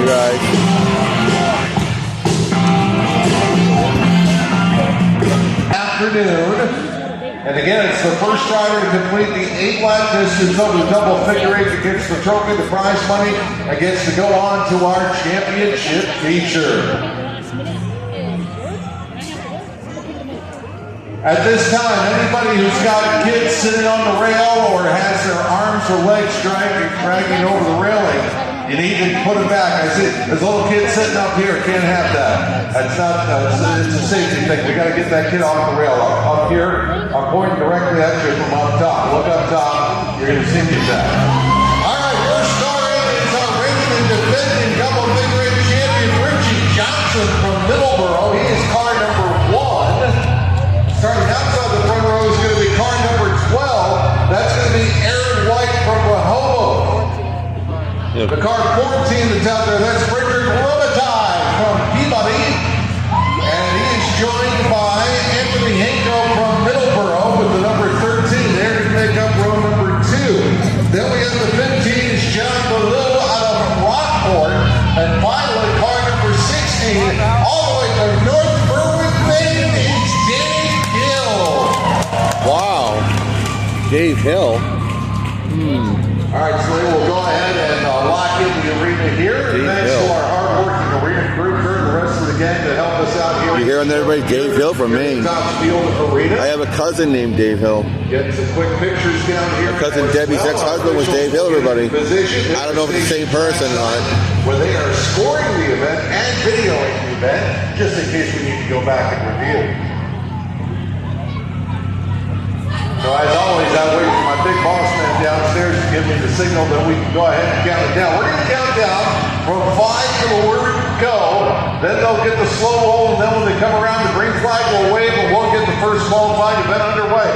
guys. Afternoon. And again, it's the first rider to complete the 8-lap distance over the double figure eight that gets the trophy, the prize money, and gets to go on to our championship feature. At this time, anybody who's got kids sitting on the rail or has their arms or legs dragging over the railing, you need to put them back. I see there's a little kid sitting up here. Can't have that. That's not. It's a safety thing. We got to get that kid off the rail. Up here, I'm pointing directly at you from up top. Look up top. You're going to see me that. All right, first starting is our reigning and defending double figure eight champion Richie Johnson from Middleborough. He is car number 1. Starting outside the front row is going to be car number 12. That's going to be Aaron White from Rehoboth. Yep. The car 14 that's out there, that's Richard Robitaille from Peabody. And he is joined by Anthony Henko from Middleborough with the number 13 there to make up row number 2. Then we have the 15 is John Ballou out of Rockport. And finally, car number 16, all the way from North Berwick, Maine, is Dave Hill. Wow. Dave Hill. All right, so we will go ahead and lock in the arena here. And thanks to our hard-working arena crew and the rest of the gang to help us out here. You hearing that, everybody? Dave Hill from Maine. Topsfield arena. I have a cousin named Dave Hill. Getting some quick pictures down here. My cousin Debbie's ex-husband was Dave Hill, everybody. I don't know if it's the same person or not. Where they are scoring the event and videoing the event, just in case we need to go back and review. So as always, I wait for my big boss man downstairs to give me the signal that we can go ahead and count it down. We're going to count down from 5 to the word go. Then they'll get the slow roll, and then when they come around, the green flag will wave, and we'll get the first qualifying event underway.